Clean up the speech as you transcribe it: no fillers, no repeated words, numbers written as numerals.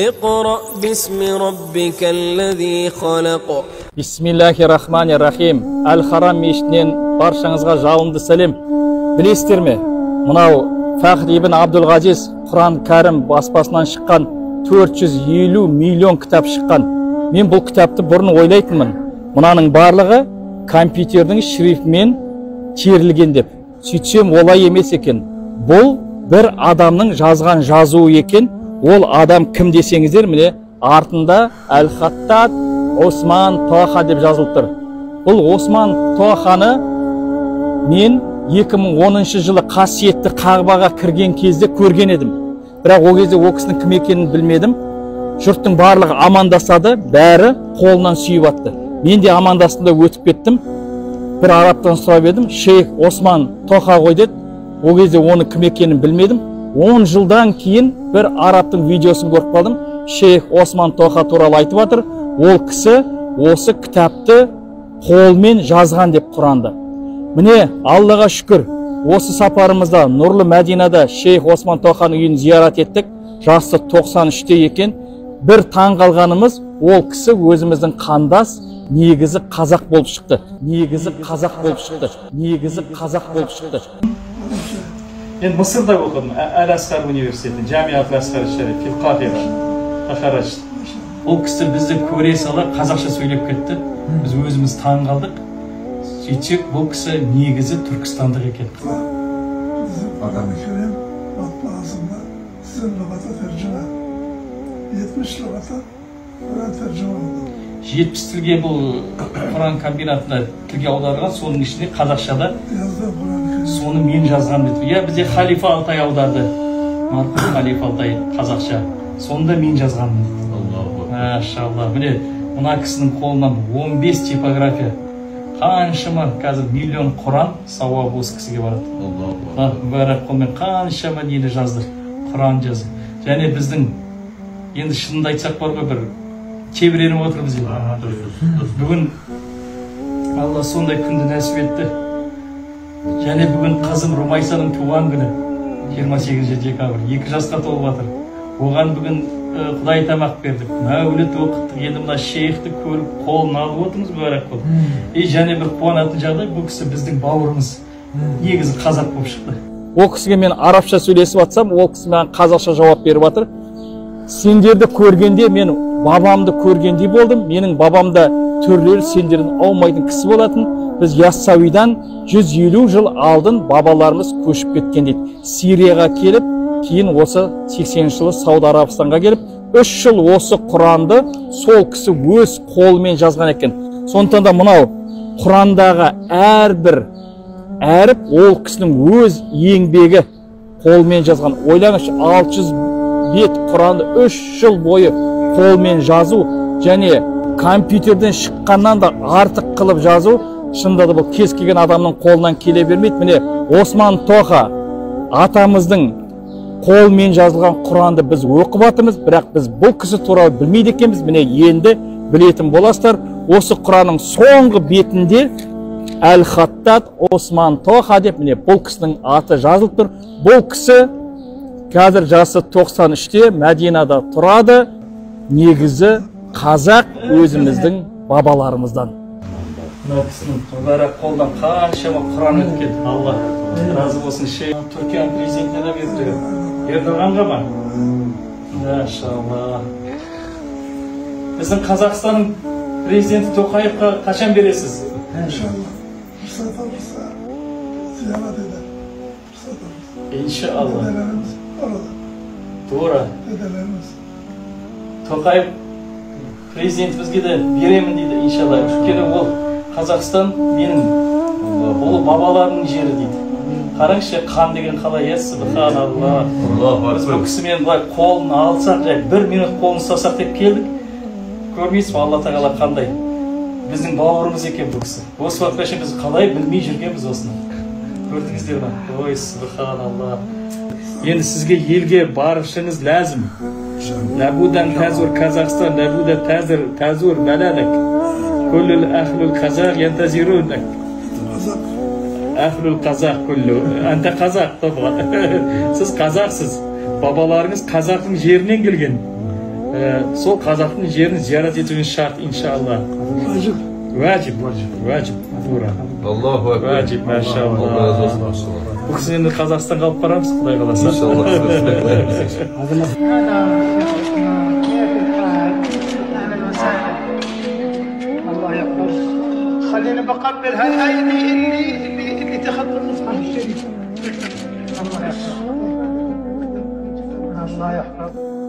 اقرأ باسم ربك الذي خلق. Бисмиллахир-рахманир-рахим. Әл-Харам мешітінен баршаңызға жалынды сәлем. Білесіздер ме? Мынау Фахр ибн Абдул-Ғазиз Құран кәрім баспасынан шыққан 450 миллион кітап шыққан. Мен бұл кітапты бұрын ойлайтынмын. Мұнаның барлығы компьютердің шрифтімен терілген деп. Сөйтсем олай емес екен. Бұл бір адамның жазған жазуы екен. Ол адам кім десеңіздер, міне артында Әл-Хаттат Осман Тоха деп жазылып тұр. Бұл Осман Тоханы мен 2010 жылы қасиетті Қағбаға кірген кезде көрген едім. Бірақ ол кезде ол кісінің кім екенін білмедім. Жұрттың барлығы амандасады, бәрі қолынан сүйіп атты. Мен де амандастымда өтіп кеттім. Бір арабтан сұрап едім, шейх Осман Тоха ғой деді. Ол кезде оны кім екенін білмедім. 10 жылдан кейін бір арабтың видеосын көріп қалдым. Шейх Осман Тоха туралы айтып жатыр. Ол кісі осы кітапты қолмен жазған деп Құранды. Міне, Аллаға шүкір, осы сапарымызда Нұрлы Мәдинада шейх Осман Тоханың үйін зиярат еттік. Жасы 93-те екен. Бір таң қалғанымыз, ол кісі өзіміздің қандас, негізі қазақ болып шықты. Мен Мысырда оқыдым, Әл-Асқар университеті, Жамия Әл-Асқар Шариф, Қахира. Ол кісі бізді көре сала қазақша сөйлеп кетті. Біз өзіміз таң қалдық. Сөйтсек, бұл кісі негізі түркістандық екен. Adam-ı Kerim matbaasında sizin lügata tercüme 70 lügata Kur'an tercüme oldu. 70 тілге бұл Құран комбинатына тілге аударған, соның ішінде қазақшада соны мен жазған деді. Я бізде Халифа Алтай аударды. Марқұм Халифа Алтай қазақша. Сонда мен жазған деді. Машалла. Міне, мына кісінің қолынан 15 типография. Қаншама қазір миллион Құран сауабы осы кісіге барады. Бәрі қолмен қаншама нені жазды, Құран жазды. Және біздің, енді шынында айтсақ бар ғой, бір тебіреніп отырмыз енді. Бүгін Алла сондай күнді нәсіп етті. Және бүгін қызым Румайсаның туған күні, 28 декабрь, 2 жасқа толып жатыр. Оған бүгін Құдай тамақ бердік, мәуліт оқыттық, енді мына шейхті көріп, қолын алып отырмыз бәрек қол. Және бір қуанатын жағдай, бұл кісі біздің бауырымыз, негізі қазақ болып шықты. Ол кісіге мен арабша сөйлесіп атсам, ол кісі маған қазақша жауап беріп жатыр. Сендерді көргенде мен бабамды көргендей болдым. Менің бабамда түрлері сендердің аумайтын кісі болатын. Біз Яссауидан 150 жыл алдын бабаларымыз көшіп кеткен дейді. Сирияға келіп, кейін осы 80 жылы Сауд Арабстанға келіп, 3 жыл осы Құранды сол кісі өз қолымен жазған екен. Сондықтан да мынау Құрандағы әрбір әріп ол кісінің өз еңбегі қолмен жазған. Ойлаңызшы, 600 бет Құранды 3 жыл бойы қолмен жазу және компьютерден шыққаннан да артық қылып жазу, шынында да бұл кез келген адамның қолынан келе бермейді. Міне Осман Тоха атамыздың қолмен жазылған Құранды біз оқып жатырмыз, бірақ біз бұл кісі туралы білмейді екенбіз. Міне енді білетін боласыздар. Осы Құранның соңғы бетінде Әл-Хаттат Осман Тоха деп міне бұл кісінің аты жазылып тұр. Бұл кісі қазір жасы 93-те Мәдинада тұрады. Негізі қазақ өзіміздің бабаларымыздан. Мына кісінің тұрғара қолдан қаншама Құран өткен. Алла разы болсын. Түркия президентіне де берді. Ердоғанға ма? Машалла. Біздің Қазақстанның президенті Тоқаевқа қашан бересіз? İnşallah. Fırsat olursa ziyaret eder. Fırsat olursa. İnşallah. Dedelerimiz orada. Doğru. Dedelerimiz. Тоқаев президентімізге де беремін дейді иншалла. Өйткені ол Қазақстан менің ол бабаларының жері дейді. Қараңызшы, қан деген қалай есі, Субханалла. Біз бұл кісімен былай қолын алсақ, 1 минут қолын ұстасақ деп келдік. Көрмейсіз бе, Алла тағала қандай? Біздің бауырымыз екен бұл кісі. Осы уақытқа шейін біз қалай білмей жүргенбіз осыны. Көрдіңіздер ме? Ой, Субханалла. Енді сізге елге барышыңыз ләзім. Ләбудан тәзур Қазақстан, ләбудан тәзур бәләдік. Күліл әхліл қазақ ентазирудік. Әхліл қазақ күлі. Әнті қазақ, тоба. Сіз қазақсыз. Бабаларыңыз қазақтың жерінен келген. сол қазақтың жерін зиярат етуіңіз шарт, иншалла. Acık. Вәжіп, вәжіп, тура. Allahu Ekber. Вәжіп, машалла. Allah razı olsun, maşallah. Бұл кісіні енді Қазақстанға алып барамыз, Құдай қаласа. İnşallah. الله يحفظ. خليني بقبل هالايدي اللي تخطى المصحف الشريف. الله يحفظ. الله يحفظ.